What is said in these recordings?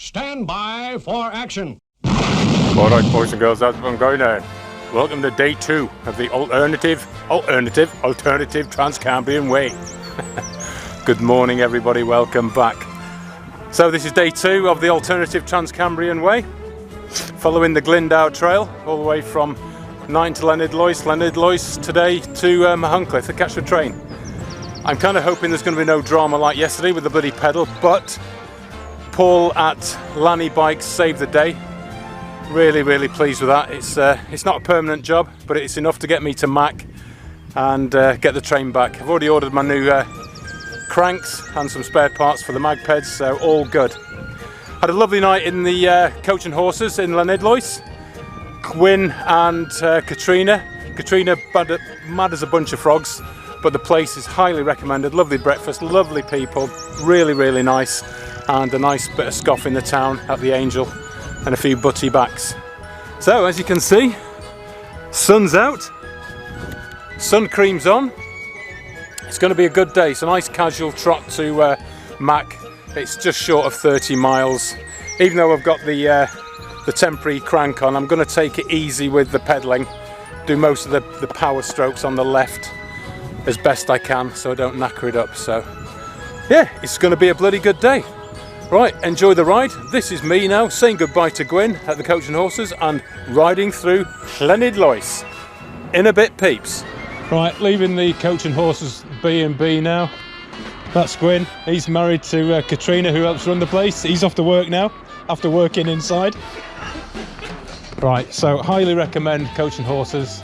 Stand by for action. Alright boys and girls, that's what I'm going on. Welcome to day 2 of the alternative Trans Cambrian Way. Good morning everybody, welcome back. So this is day 2 of the alternative Trans Cambrian Way, following the Glyndwr trail all the way from 9 to Llanidloes today to Machynlleth to catch the train. I'm kind of hoping there's going to be no drama like yesterday with the bloody pedal, but Paul at Lanny Bikes saved the day. Really pleased with that. It's not a permanent job, but it's enough to get me to Mac and get the train back. I've already ordered my new cranks and some spare parts for the magpeds, so all good. Had a lovely night in the Coach and Horses in Llanidloes. Gwyn and Katrina mad as a bunch of frogs, but the place is highly recommended. Lovely breakfast, lovely people, really nice, and a nice bit of scoff in the town at the Angel and a few butty backs. So as you can see, sun's out, sun cream's on. It's going to be a good day. It's a nice casual trot to Mac. It's just short of 30 miles. Even though I've got the temporary crank on, I'm going to take it easy with the pedalling, do most of the power strokes on the left as best I can so I don't knacker it up. So yeah, it's going to be a bloody good day. Right, enjoy the ride. This is me now saying goodbye to Gwyn at the Coach and Horses and riding through Llanidloes. In a bit, peeps. Right, leaving the Coach and Horses B&B now. That's Gwyn. He's married to Katrina, who helps run the place. He's off to work now after working inside. Right, so highly recommend Coach and Horses.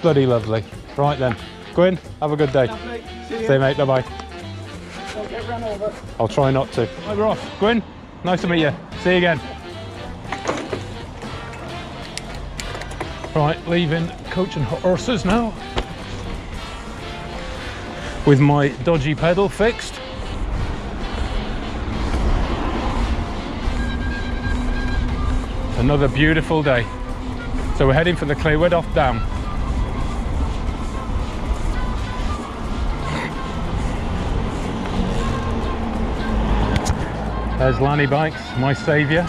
Bloody lovely. Right then, Gwyn, have a good day. See you mate, bye-bye. Don't get run over. I'll try not to. Right, we're off. Gwyn, nice to meet you. See you again. Right, leaving Coach and Horses now, with my dodgy pedal fixed. Another beautiful day. So we're heading for the Cler-wedd dam. There's Lanny Bikes, my saviour.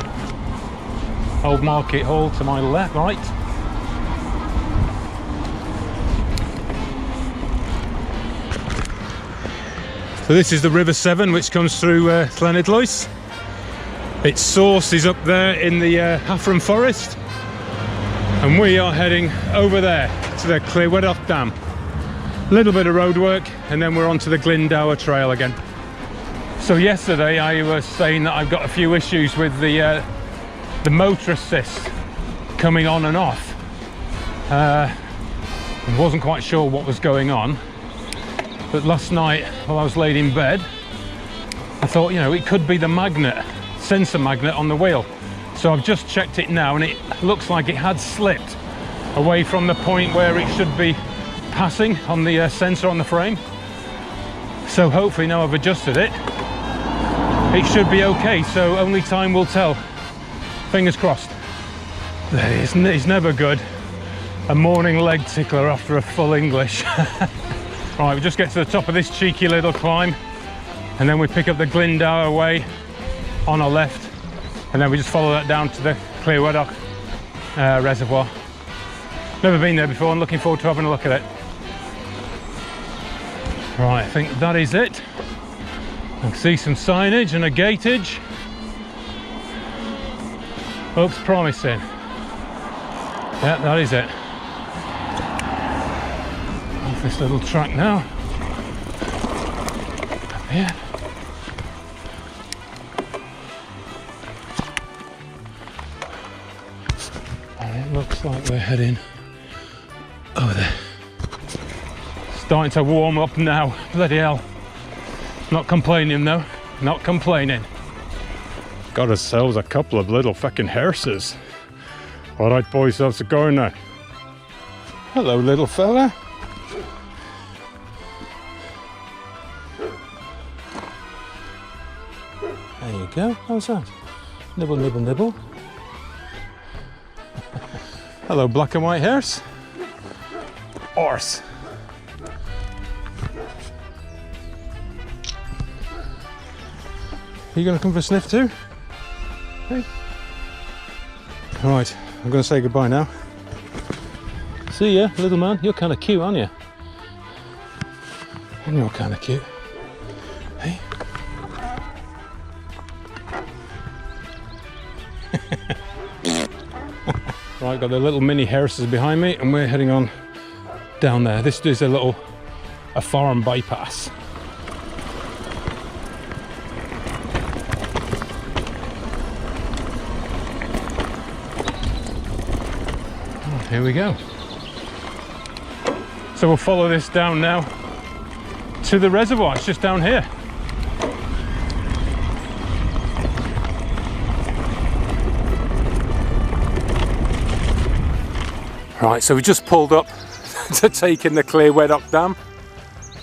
Old Market Hall to my left, right. So this is the River Severn, which comes through Llanidloes. Its source is up there in the Hafran forest, and we are heading over there to the Cler-wedd dam. A little bit of road work and then we're onto the Glyndwr trail again. So yesterday I was saying that I've got a few issues with the motor assist coming on and off. I wasn't quite sure what was going on, but last night while I was laid in bed I thought, you know, it could be the magnet, sensor magnet on the wheel. So I've just checked it now and it looks like it had slipped away from the point where it should be passing on the sensor on the frame. So hopefully now I've adjusted it, it should be okay, so only time will tell. Fingers crossed. It's never good, a morning leg tickler after a full English. Right, we just get to the top of this cheeky little climb and then we pick up the Glyndwr Way on our left, and then we just follow that down to the Cler-wedd reservoir. Never been there before and looking forward to having a look at it. Right, I think that is it. I can see some signage and a gateage. Looks promising. Yeah, that is it. Off this little track now. Up here. And it looks like we're heading over there. Starting to warm up now. Bloody hell. Not complaining though, not complaining. Got ourselves a couple of little fucking hearses. Alright boys, how's it going now? Hello little fella. There you go, how's that? Nibble, nibble, nibble. Hello black and white horse. Horse. Are you going to come for a sniff too? Hey. Right, I'm going to say goodbye now. See ya, little man. You're kind of cute, aren't you? And you're kind of cute. Hey. Right, got the little mini Harrises behind me, and we're heading on down there. This is a farm bypass. Oh, here we go. So we'll follow this down now to the reservoir. It's just down here. Right, so we just pulled up to take in the Cler-wedd dam.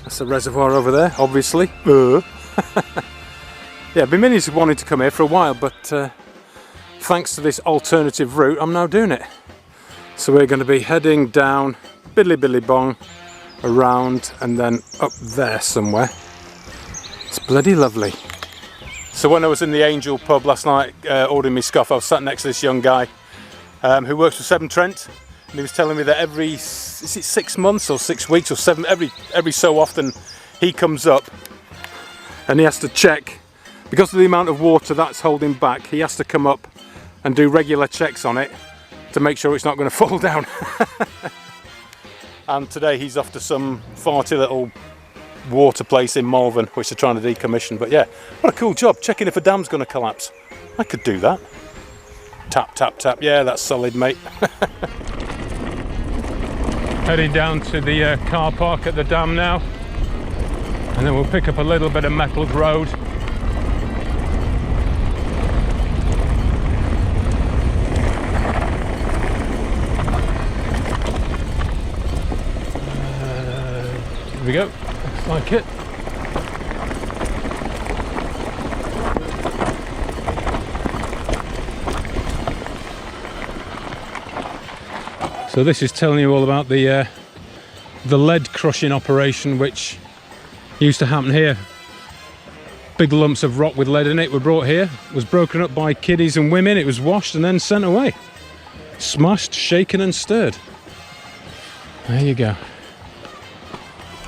That's the reservoir over there, obviously. Yeah, I've been wanting to come here for a while, but thanks to this alternative route, I'm now doing it. So we're going to be heading down Biddly Bong, around, and then up there somewhere. It's bloody lovely. So when I was in the Angel pub last night ordering me scoff, I was sat next to this young guy who works for Severn Trent. And he was telling me that every, is it 6 months or 6 weeks or 7, every so often he comes up and he has to check, because of the amount of water that's holding back, he has to come up and do regular checks on it to make sure it's not going to fall down. And today he's off to some farty little water place in Malvern, which they're trying to decommission. But yeah, what a cool job, checking if a dam's going to collapse. I could do that. Tap, tap, tap. Yeah, that's solid, mate. Heading down to the car park at the dam now, and then we'll pick up a little bit of metalled road. Here we go, looks like it. So this is telling you all about the lead crushing operation which used to happen here. Big lumps of rock with lead in it were brought here, was broken up by kiddies and women, it was washed and then sent away. Smashed, shaken and stirred. There you go.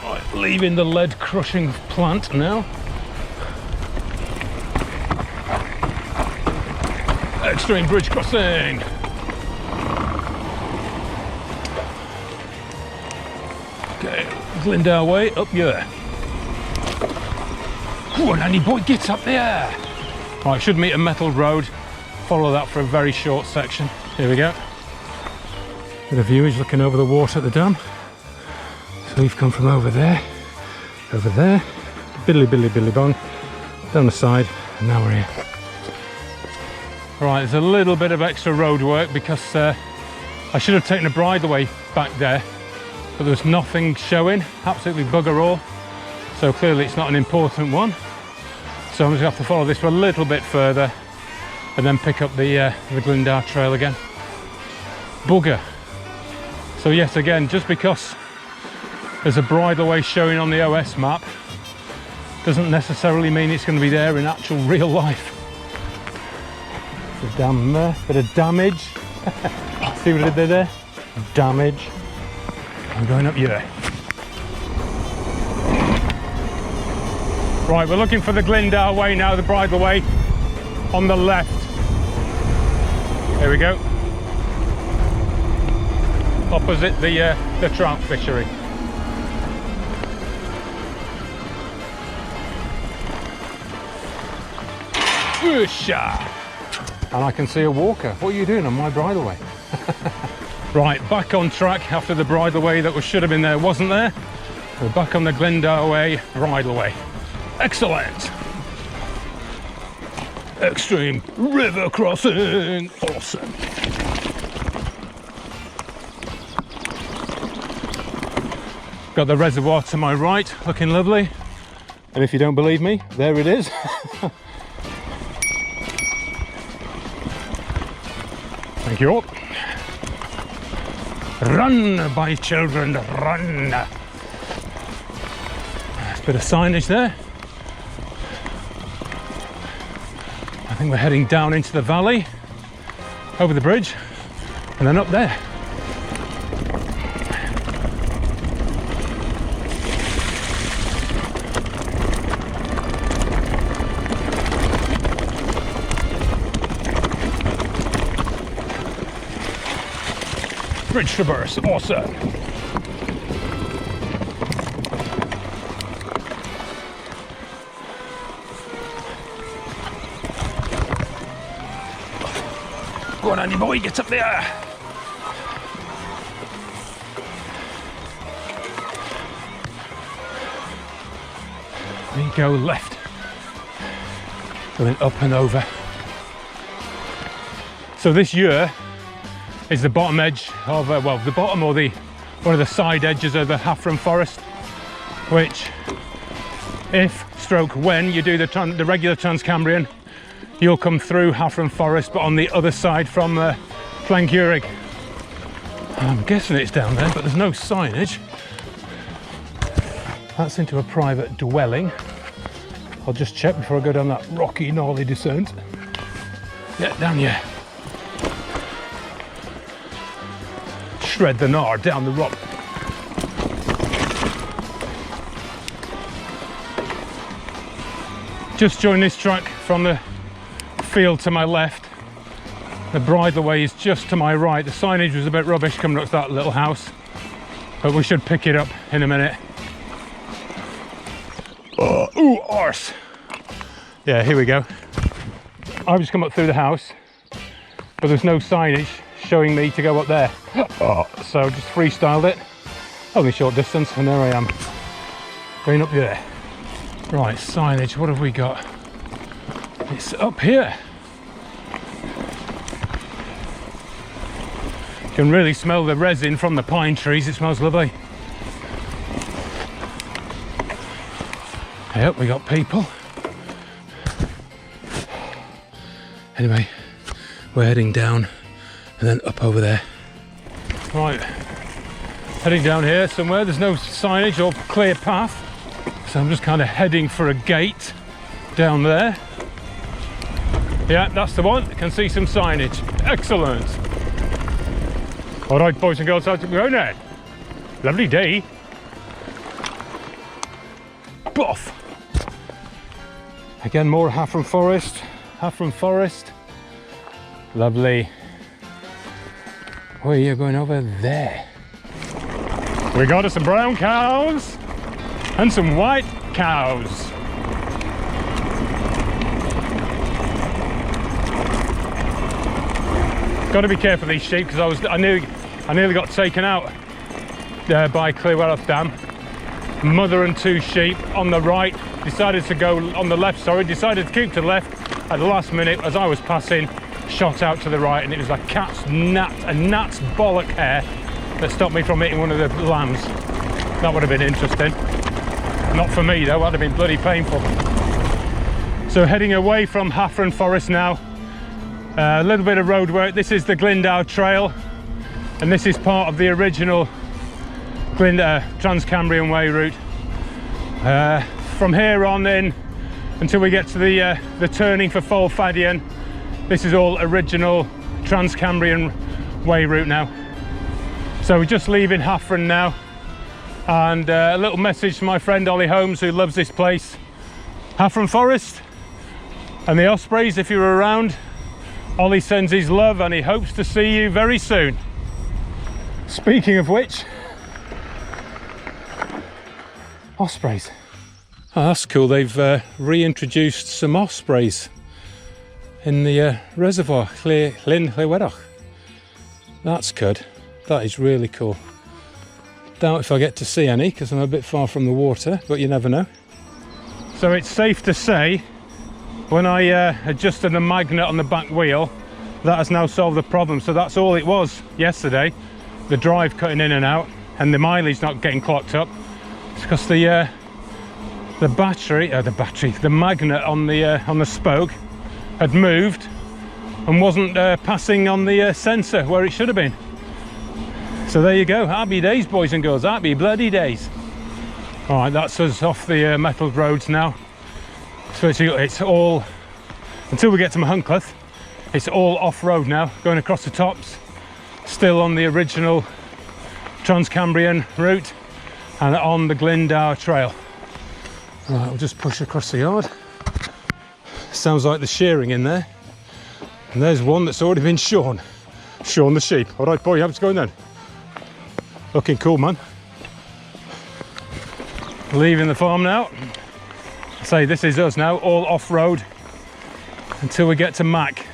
Right, leaving the lead crushing plant now. Extreme bridge crossing. Okay, Glyndwr Way, up here. Come on, Annie boy, get up there! Right, should meet a metal road. Follow that for a very short section. Here we go. Bit of viewage looking over the water at the dam. So we've come from over there, Biddly Bong, down the side, and now we're here. Right, there's a little bit of extra road work because I should have taken a bridleway back there, but there was nothing showing, absolutely bugger all. So clearly it's not an important one. So I'm just going to have to follow this for a little bit further and then pick up the Glyndwr trail again. Bugger. So yes, again, just because there's a bridleway showing on the OS map doesn't necessarily mean it's going to be there in actual real life. The dam there, bit of damage. See what I did there? Damage. I'm going up here. Right, we're looking for the Glyndwr Way now, the bridleway on the left. There we go. Opposite the trout fishery. Whoosha! And I can see a walker. What are you doing on my bridleway? Right, back on track after the bridleway that should have been there wasn't there. We're back on the Glyndwr Way bridleway. Excellent! Extreme river crossing! Awesome! Got the reservoir to my right, looking lovely. And if you don't believe me, there it is. Thank you all. Run, my children, run! There's a bit of signage there. think we're heading down into the valley, over the bridge, and then up there. Bridge traverse, awesome. Go on, Andy boy, get up there. We go left, going up and over. So this year is the bottom edge of, well, the bottom or one of the side edges of the Hafran forest, which, when you do the regular Trans Cambrian, you'll come through Hafran forest, but on the other side from Glyndwr. I'm guessing it's down there, but there's no signage. That's into a private dwelling. I'll just check before I go down that rocky, gnarly descent. Yeah, down here. Shred the gnar down the rock. Just joined this track from the field to my left. The bridleway is just to my right. The signage was a bit rubbish coming up to that little house, but we should pick it up in a minute. Ooh, arse. Yeah, here we go. I've just come up through the house, but there's no signage showing me to go up there. So just freestyled it. Only short distance, and there I am. Going up there. Right, signage, what have we got? It's up here. You can really smell the resin from the pine trees. It smells lovely. Yep, we got people. Anyway, we're heading down and then up over there. Right, heading down here somewhere. There's no signage or clear path, so I'm just kind of heading for a gate down there. Yeah, that's the one. I can see some signage. Excellent. All right, boys and girls, how's it going now? Lovely day. Boff. Again, more Hafran forest. Hafran forest. Lovely. Oh, you're going over there. We got us some brown cows and some white cows. Got to be careful of these sheep, because I nearly got taken out by Cler-wedd dam. Mother and two sheep on the right, decided to go on the left, decided to keep to the left at the last minute. As I was passing, shot out to the right, and it was a gnat's bollock hair that stopped me from hitting one of the lambs. That would have been interesting. Not for me though, that would have been bloody painful. So heading away from Hafran forest now. A little bit of road work. This is the Glyndwr trail, and this is part of the original Trans Cambrian Way route. From here on in until we get to the turning for Fortlet, this is all original Trans Cambrian Way route now. So we're just leaving Hafran now, and a little message to my friend Ollie Holmes, who loves this place. Hafran Forest and the Ospreys, if you're around, Ollie sends his love and he hopes to see you very soon. Speaking of which, ospreys. Oh, that's cool. They've reintroduced some ospreys in the reservoir, Llanidloes. That's good. That is really cool. Doubt if I get to see any, because I'm a bit far from the water, but you never know. So it's safe to say, when I adjusted the magnet on the back wheel, that has now solved the problem. So that's all it was yesterday, the drive cutting in and out, and the mileage not getting clocked up. It's because the magnet on the spoke had moved and wasn't passing on the sensor where it should have been. So there you go. Happy days, boys and girls. Happy bloody days. All right, that's us off the metalled roads now. So it's all until we get to Machynlleth. It's all off-road now, going across the tops, still on the original Trans Cambrian route and on the Glyndwr trail. Right, we'll just push across the yard. Sounds like the shearing in there. And there's one that's already been shorn. Shorn the sheep. All right, boy, you have to go in then. Looking cool, man. Leaving the farm now. Say this is us now, all off-road until we get to Mac.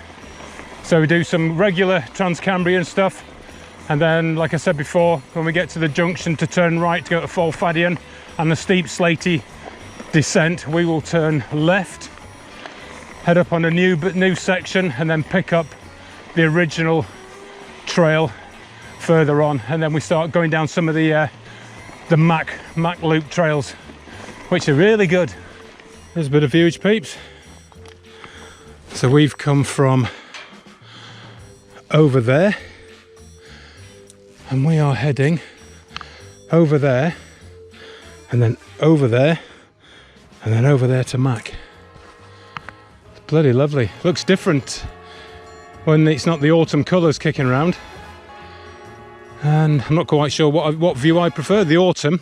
So we do some regular Trans Cambrian stuff, and then, like I said before, when we get to the junction to turn right to go to Fortlet and the steep slaty descent, we will turn left, head up on a new section, and then pick up the original trail further on, and then we start going down some of the Mac loop trails, which are really good. There's a bit of viewage, peeps. So we've come from over there and we are heading over there and then over there and then over there to Mac. It's bloody lovely. Looks different when it's not the autumn colours kicking around, and I'm not quite sure what view I prefer, the autumn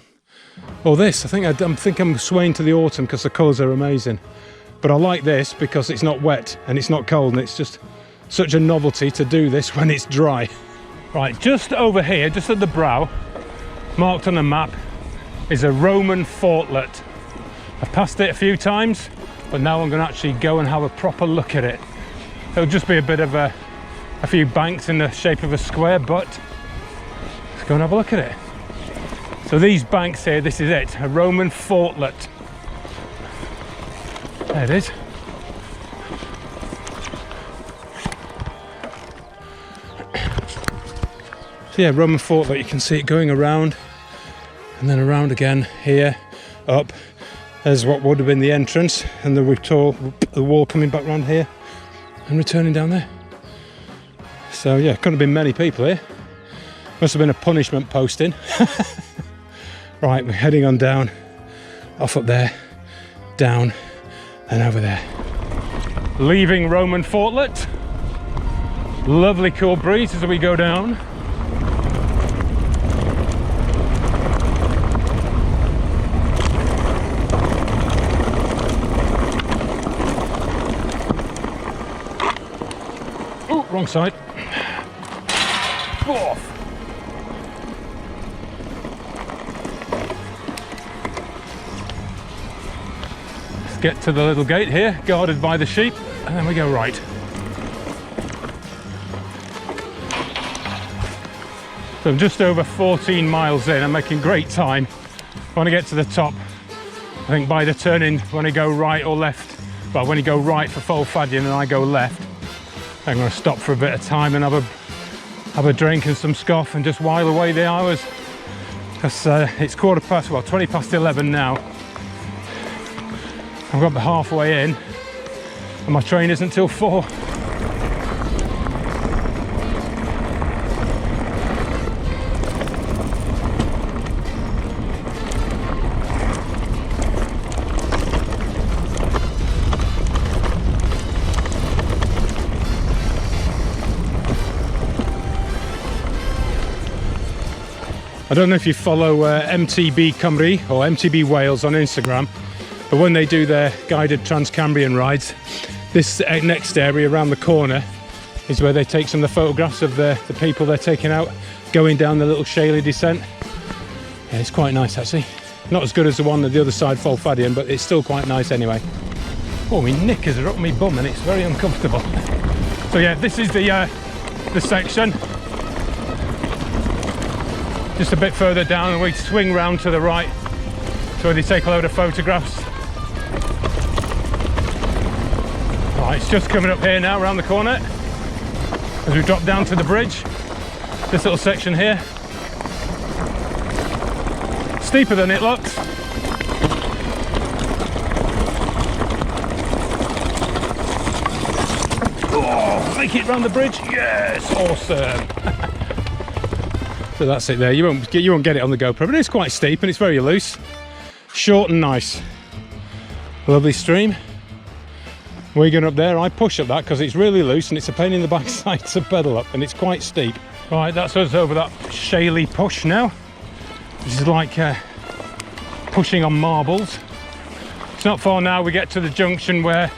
or this. I think I'm swaying to the autumn because the colours are amazing, but I like this because it's not wet and it's not cold, and it's just such a novelty to do this when it's dry. Right, just over here, just at the brow, marked on the map, is a Roman fortlet. I've passed it a few times, but now I'm going to actually go and have a proper look at it. It'll just be a bit of a few banks in the shape of a square, but let's go and have a look at it. So these banks here, this is it, a Roman fortlet. There it is. So yeah, Roman fortlet, you can see it going around and then around again here, up. There's what would have been the entrance, and the wall coming back around here and returning down there. So yeah, couldn't have been many people here. Must have been a punishment posting. Right, we're heading on down, off up there, down and over there. Leaving Roman fortlet. Lovely cool breeze as we go down. Oh, wrong side. Off. Get to the little gate here, guarded by the sheep, and then we go right. So I'm just over 14 miles in. I'm making great time. I want to get to the top. I think by the turning, when I go right or left, well, when you go right for Fortlet and I go left, I'm going to stop for a bit of time and have a drink and some scoff and just while away the hours. Because it's 20 past 11 now. I've got the halfway in and my train isn't till 4. I don't know if you follow MTB Cymru or MTB Wales on Instagram, but when they do their guided Trans Cambrian rides, this next area around the corner is where they take some of the photographs of the people they're taking out going down the little shaly descent. Yeah, it's quite nice actually. Not as good as the one at the other side, Fortlet, but it's still quite nice anyway. Oh, my knickers are up my bum and it's very uncomfortable. So yeah, this is the section. Just a bit further down and we swing round to the right. So where they take a load of photographs. Right, it's just coming up here now, around the corner. As we drop down to the bridge. This little section here. Steeper than it looks. Oh, make it round the bridge. Yes, awesome. So that's it there. You won't get it on the GoPro, but it's quite steep and it's very loose. Short and nice. Lovely stream. We're going up there. I push up that because it's really loose and it's a pain in the backside to pedal up, and it's quite steep. Right, that's us over that shaly push now. This is like pushing on marbles. It's not far now. We get to the junction where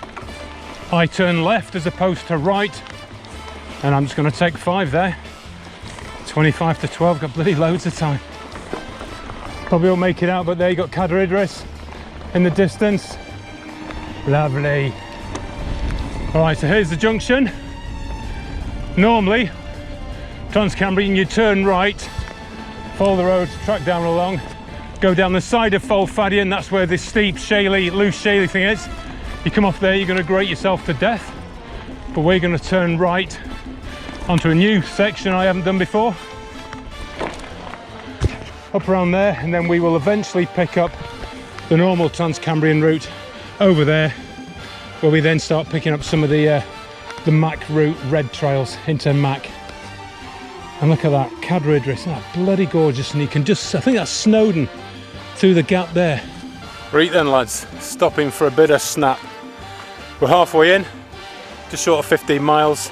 I turn left as opposed to right, and I'm just going to take 5 there. 25 to 12, got bloody loads of time. Probably won't make it out, but there you got Cler-wedd in the distance. Lovely. All right, so here's the junction. Normally, Trans Cambrian, you turn right, follow the road, track down along, go down the side of Fadian. That's where this steep, shaly, loose, shaly thing is. You come off there, you're going to grate yourself to death. But we're going to turn right onto a new section I haven't done before. Up around there, and then we will eventually pick up the normal Trans Cambrian route over there, where we then start picking up some of the Mac route, red trails into Mac. And look at that, Cler-wedd, isn't that bloody gorgeous? And you can just, I think that's Snowdon through the gap there. Right then lads, stopping for a bit of snap. We're halfway in, just short of 15 miles.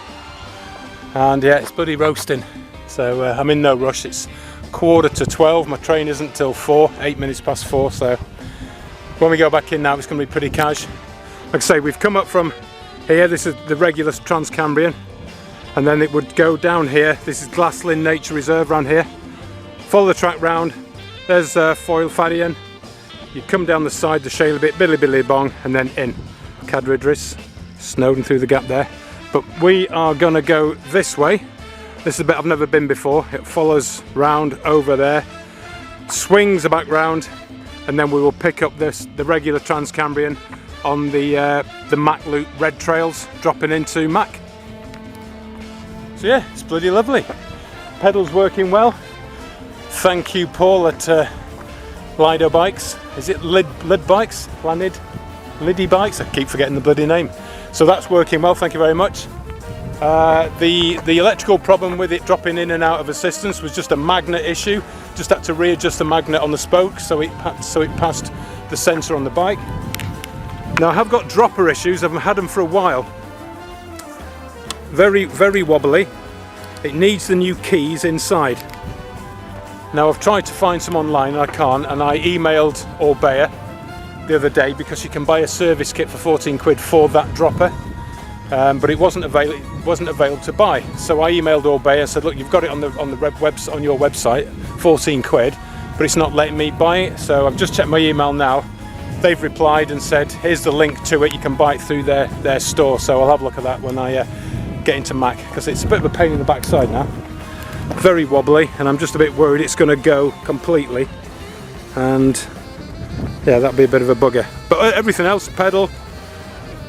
And yeah, it's bloody roasting. So I'm in no rush. It's 11:45, my train isn't till 8 minutes past 4. So when we go back in now, it's going to be pretty cash. Like I say, we've come up from here. This is the regular Trans Cambrian, and then it would go down here. This is Glyndwr Nature Reserve around here. Follow the track round. There's Fadian. You come down the side, the shale a bit, billy bong, and then in. Cler-wedd, Snowdon through the gap there. But we are going to go this way. This is a bit I've never been before. It follows round over there, swings back round, and then we will pick up the regular Trans Cambrian on the Mac loop red trails, dropping into Mac. So yeah, it's bloody lovely. Pedals working well. Thank you, Paul at Lido Bikes. Is it Lid Bikes? Liddy Bikes? I keep forgetting the bloody name. So that's working well, thank you very much. The electrical problem with it dropping in and out of assistance was just a magnet issue. Just had to readjust the magnet on the spoke so it passed the sensor on the bike. Now I have got dropper issues. I've had them for a while. Very wobbly. It needs the new keys inside. Now I've tried to find some online and I can't, and I emailed Orbea the other day because you can buy a service kit for 14 quid for that dropper. But it wasn't available to buy. So I emailed Orbea, said, look, you've got it on your website, 14 quid, but it's not letting me buy it. So I've just checked my email now. They've replied and said, here's the link to it. You can buy it through their store. So I'll have a look at that when I get into Mac, because it's a bit of a pain in the backside now. Very wobbly, and I'm just a bit worried it's going to go completely. And yeah, that'll be a bit of a bugger. But everything else, pedal,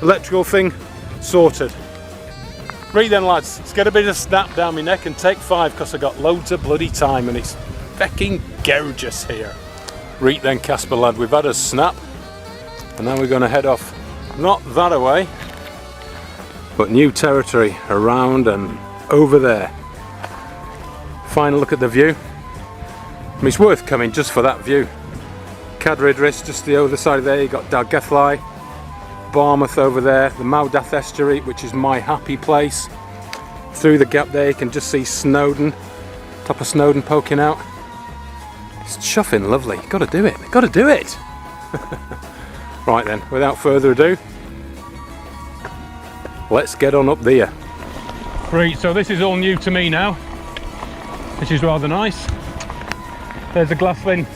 electrical thing, sorted. Right then lads, let's get a bit of snap down my neck and take 5, because I've got loads of bloody time and it's fucking gorgeous here. Right then Casper lad, we've had a snap and now we're going to head off, not that away, but new territory around and over there. Final look at the view. I mean, it's worth coming just for that view. Cler-wedd, just the other side of there, you got Dalgethlau, Barmouth over there, the Mawdath estuary, which is my happy place. Through the gap there you can just see Snowdon, top of Snowdon poking out. It's chuffing lovely, gotta do it, gotta do it! Right then, without further ado, let's get on up there. Right, so this is all new to me now, which is rather nice. There's the Glyndwr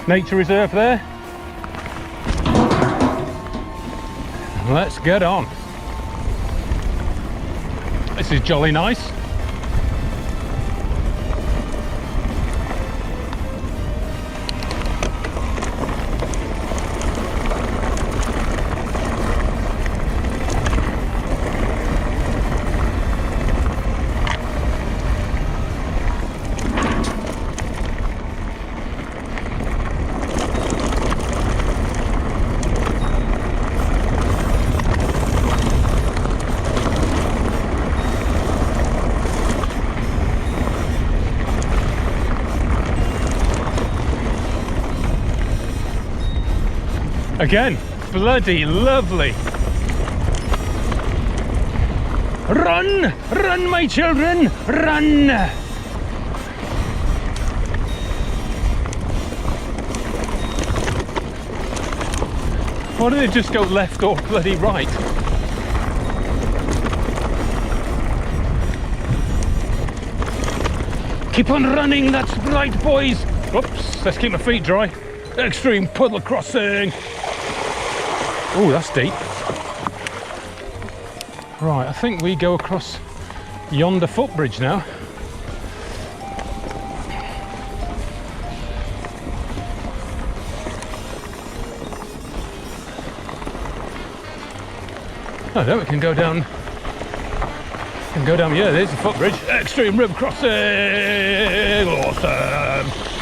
Nature Reserve there. Let's get on. This is jolly nice. Again, bloody lovely. Run! Run, my children! Run! Why do they just go left or bloody right? Keep on running, that's right, boys! Oops, let's keep my feet dry. Extreme puddle crossing! Oh, that's deep. Right, I think we go across yonder footbridge now. Oh no, we can go down. Yeah, there's the footbridge. Extreme river crossing! Awesome!